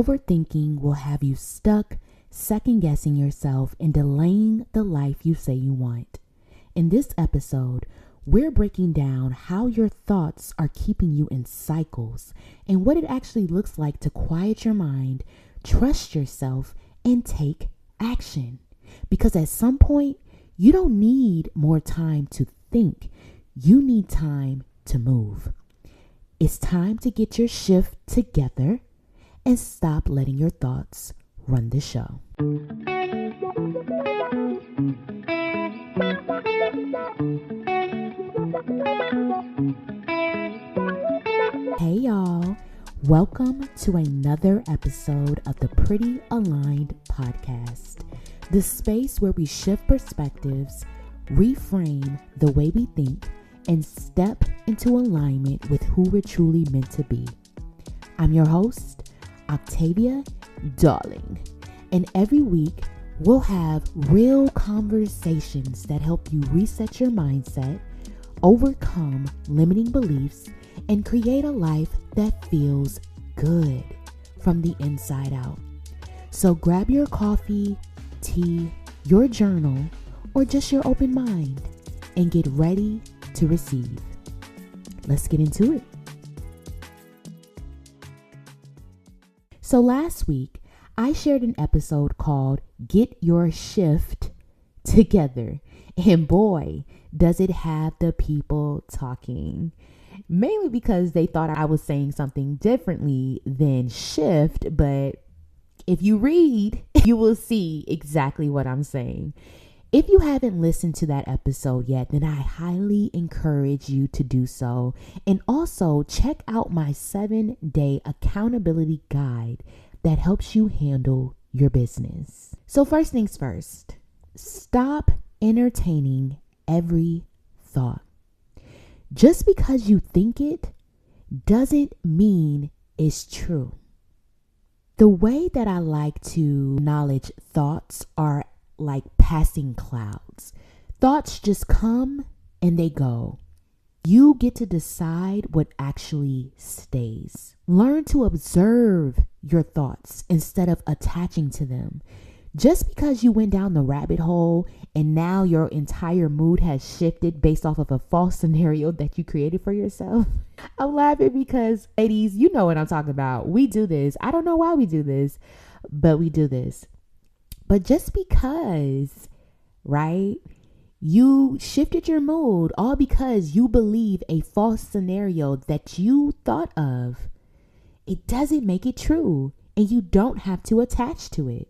overthinking will have you stuck, second guessing yourself, and delaying the life you say you want. In this episode, we're breaking down how your thoughts are keeping you in cycles and what it actually looks like to quiet your mind, trust yourself, and take action. Because at some point, you don't need more time to think. You need time to move. It's time to get your shift together and stop letting your thoughts run the show. Hey y'all, welcome to another episode of the Pretty Aligned Podcast, the space where we shift perspectives, reframe the way we think, and step into alignment with who we're truly meant to be. I'm your host, Octavia Darling, and every week we'll have real conversations that help you reset your mindset, overcome limiting beliefs, and create a life that feels good from the inside out. So grab your coffee, tea, your journal, or just your open mind and get ready to receive. Let's get into it. So last week, I shared an episode called Get Your Shift Together. And boy, does it have the people talking. Mainly because they thought I was saying something differently than shift, but if you read, you will see exactly what I'm saying. If you haven't listened to that episode yet, then I highly encourage you to do so. And also check out my 7-day accountability guide that helps you handle your business. So first things first, stop entertaining every thought. Just because you think it doesn't mean it's true. The way that I like to acknowledge thoughts are like passing clouds. Thoughts just come and they go. You get to decide what actually stays. Learn to observe your thoughts instead of attaching to them. Just because you went down the rabbit hole and now your entire mood has shifted based off of a false scenario that you created for yourself. I'm laughing because, ladies, you know what I'm talking about. We do this. I don't know why we do this, but we do this. But just because, right, you shifted your mood all because you believe a false scenario that you thought of, it doesn't make it true, and you don't have to attach to it.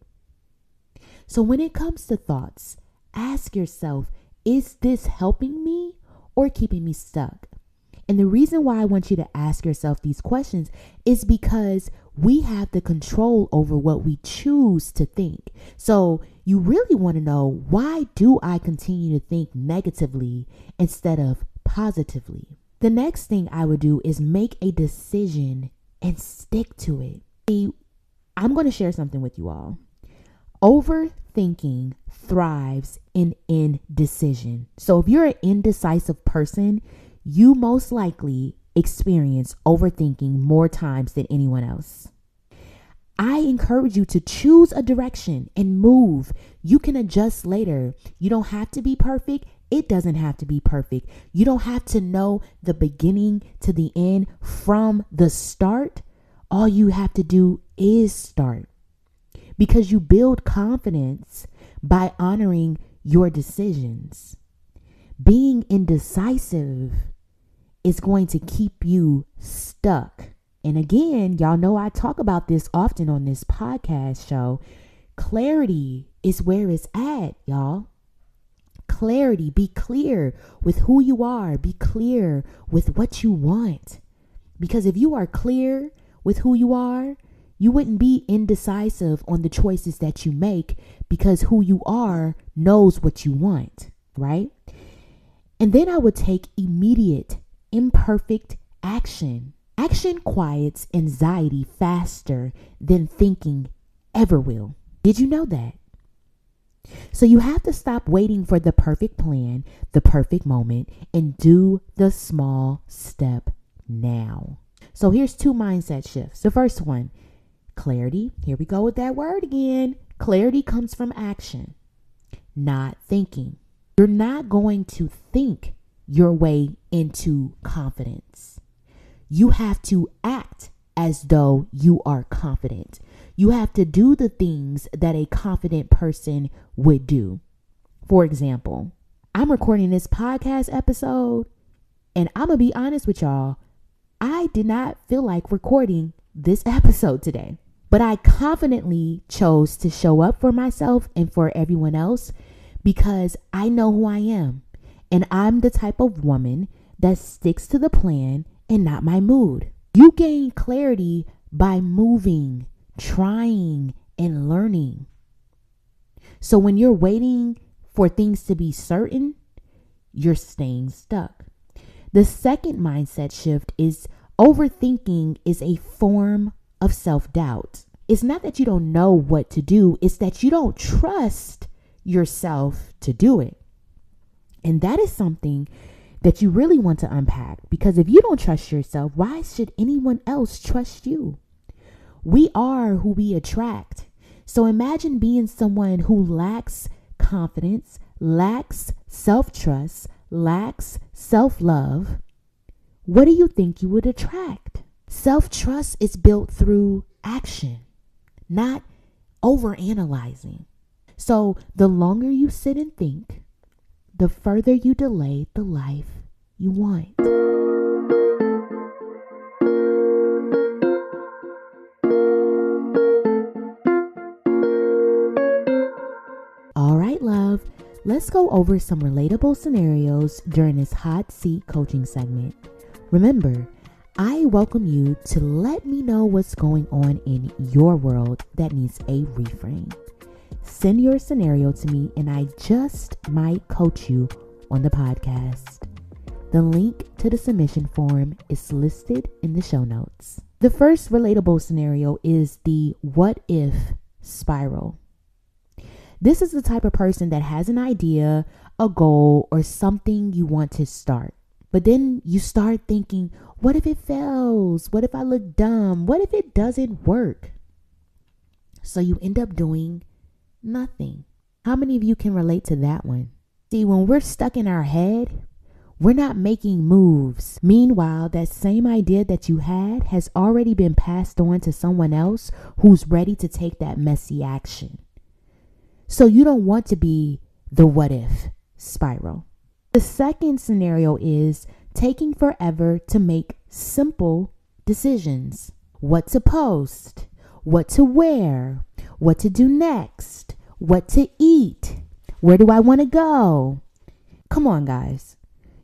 So when it comes to thoughts, ask yourself, is this helping me or keeping me stuck? And the reason why I want you to ask yourself these questions is because we have the control over what we choose to think. So you really want to know, why do I continue to think negatively instead of positively? The next thing I would do is make a decision and stick to it. See, I'm going to share something with you all. Overthinking thrives in indecision. So if you're an indecisive person, you most likely experience overthinking more times than anyone else. I encourage you to choose a direction and move. You can adjust later. You don't have to be perfect. It doesn't have to be perfect. You don't have to know the beginning to the end from the start. All you have to do is start. Because you build confidence by honoring your decisions. Being indecisive is going to keep you stuck. And again, y'all know I talk about this often on this podcast show. Clarity is where it's at, y'all. Clarity. Be clear with who you are. Be clear with what you want. Because if you are clear with who you are, you wouldn't be indecisive on the choices that you make, because who you are knows what you want, right? And then I would take immediate, imperfect action. Action quiets anxiety faster than thinking ever will. Did you know that? So you have to stop waiting for the perfect plan, the perfect moment, and do the small step now. So here's 2 mindset shifts. The first one, Clarity, here we go with that word again. Clarity comes from action, not thinking. You're not going to think your way into confidence. You have to act as though you are confident. You have to do the things that a confident person would do. For example, I'm recording this podcast episode, and I'm going to be honest with y'all. I did not feel like recording this episode today, but I confidently chose to show up for myself and for everyone else because I know who I am. And I'm the type of woman that sticks to the plan and not my mood. You gain clarity by moving, trying, and learning. So when you're waiting for things to be certain, you're staying stuck. The second mindset shift is overthinking is a form of self-doubt. It's not that you don't know what to do, it's that you don't trust yourself to do it. And that is something that you really want to unpack, because if you don't trust yourself, why should anyone else trust you? We are who we attract. So imagine being someone who lacks confidence, lacks self-trust, lacks self-love. What do you think you would attract? Self-trust is built through action, not overanalyzing. So the longer you sit and think, the further you delay the life you want. All right, love, let's go over some relatable scenarios during this hot seat coaching segment. Remember, I welcome you to let me know what's going on in your world that needs a reframe. Send your scenario to me and I just might coach you on the podcast. The link to the submission form is listed in the show notes. The first relatable scenario is the what if spiral. This is the type of person that has an idea, a goal, or something you want to start. But then you start thinking, what if it fails? What if I look dumb? What if it doesn't work? So you end up doing nothing. How many of you can relate to that one? See, when we're stuck in our head, we're not making moves. Meanwhile, that same idea that you had has already been passed on to someone else who's ready to take that messy action. So you don't want to be the what if spiral. The second scenario is taking forever to make simple decisions. What to post, what to wear, what to do next, what to eat, where do I want to go? Come on, guys.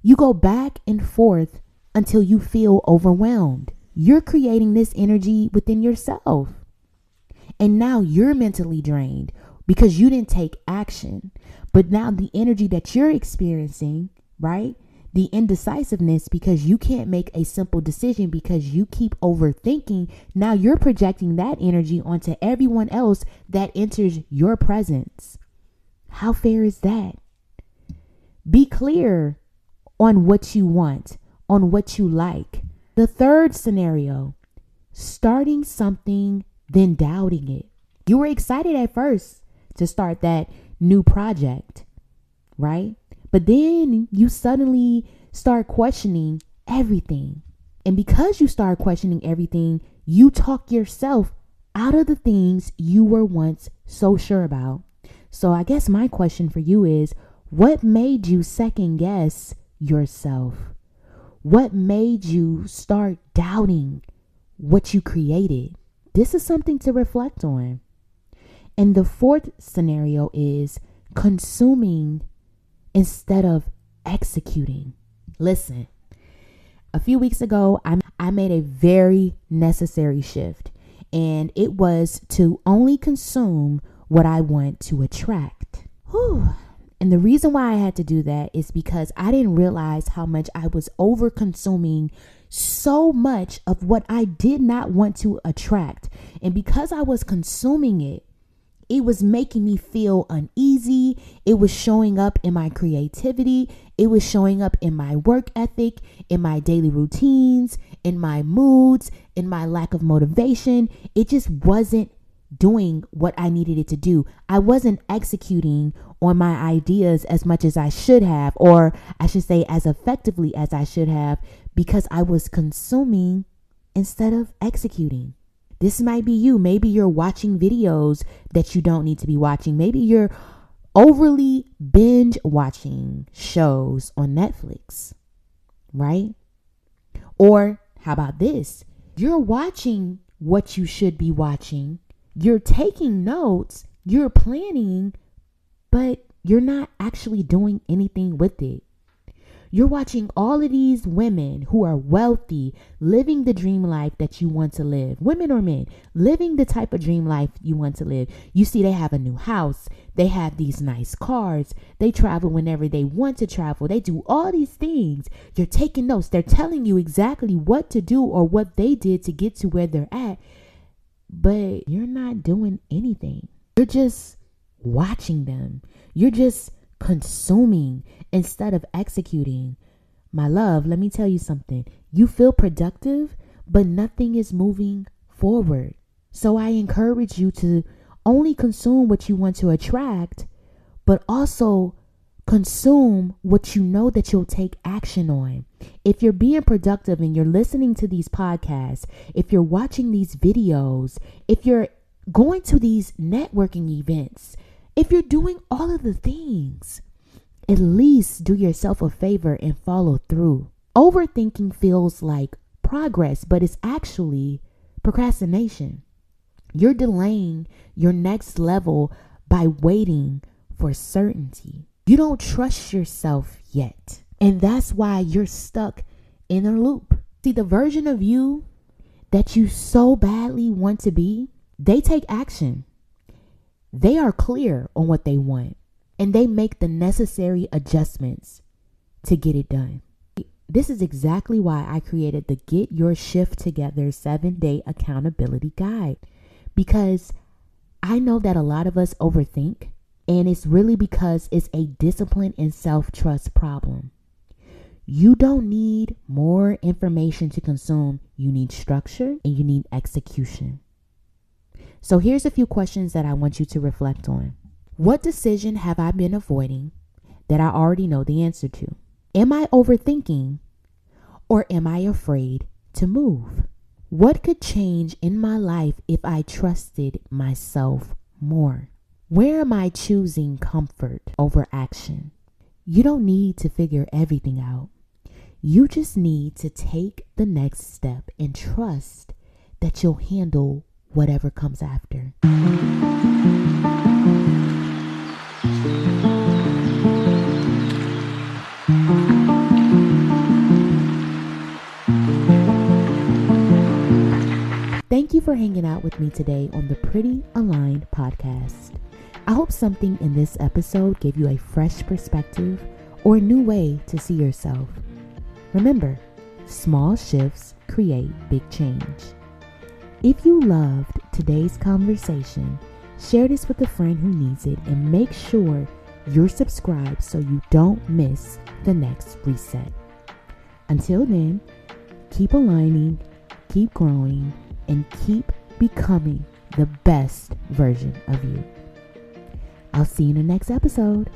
You go back and forth until you feel overwhelmed. You're creating this energy within yourself. And now you're mentally drained because you didn't take action. But now the energy that you're experiencing, right? The indecisiveness because you can't make a simple decision because you keep overthinking. Now you're projecting that energy onto everyone else that enters your presence. How fair is that? Be clear on what you want, on what you like. The third scenario, starting something, then doubting it. You were excited at first to start that new project, right? But then you suddenly start questioning everything. And because you start questioning everything, you talk yourself out of the things you were once so sure about. So I guess my question for you is, what made you second guess yourself? What made you start doubting what you created? This is something to reflect on. And the fourth scenario is consuming instead of executing. Listen, a few weeks ago, I made a very necessary shift, and it was to only consume what I want to attract. Whew. And the reason why I had to do that is because I didn't realize how much I was over consuming so much of what I did not want to attract. And because I was consuming it, It was making me feel uneasy. It was showing up in my creativity. It was showing up in my work ethic, in my daily routines, in my moods, in my lack of motivation. It just wasn't doing what I needed it to do. I wasn't executing on my ideas as much as I should have, or I should say as effectively as I should have, because I was consuming instead of executing. This might be you. Maybe you're watching videos that you don't need to be watching. Maybe you're overly binge watching shows on Netflix, right? Or how about this? You're watching what you should be watching. You're taking notes. You're planning, but you're not actually doing anything with it. You're watching all of these women who are wealthy, living the dream life that you want to live. Women or men, living the type of dream life you want to live. You see, they have a new house. They have these nice cars. They travel whenever they want to travel. They do all these things. You're taking notes. They're telling you exactly what to do or what they did to get to where they're at. But you're not doing anything. You're just watching them. You're just consuming instead of executing. My love, let me tell you something. You feel productive, but nothing is moving forward. So I encourage you to only consume what you want to attract, but also consume what you know that you'll take action on. If you're being productive and you're listening to these podcasts, if you're watching these videos, if you're going to these networking events, if you're doing all of the things, at least do yourself a favor and follow through. Overthinking feels like progress, but it's actually procrastination. You're delaying your next level by waiting for certainty. You don't trust yourself yet. And that's why you're stuck in a loop. See, the version of you that you so badly want to be, they take action. They are clear on what they want, and they make the necessary adjustments to get it done. This is exactly why I created the Get Your Shift Together 7-Day Accountability Guide, because I know that a lot of us overthink, and it's really because it's a discipline and self-trust problem. You don't need more information to consume. You need structure and you need execution. So here's a few questions that I want you to reflect on. What decision have I been avoiding that I already know the answer to? Am I overthinking, or am I afraid to move? What could change in my life if I trusted myself more? Where am I choosing comfort over action? You don't need to figure everything out. You just need to take the next step and trust that you'll handle whatever comes after. Thank you for hanging out with me today on the Pretty Aligned podcast. I hope something in this episode gave you a fresh perspective or a new way to see yourself. Remember, small shifts create big change. If you loved today's conversation, share this with a friend who needs it, and make sure you're subscribed so you don't miss the next reset. Until then, keep aligning, keep growing, and keep becoming the best version of you. I'll see you in the next episode.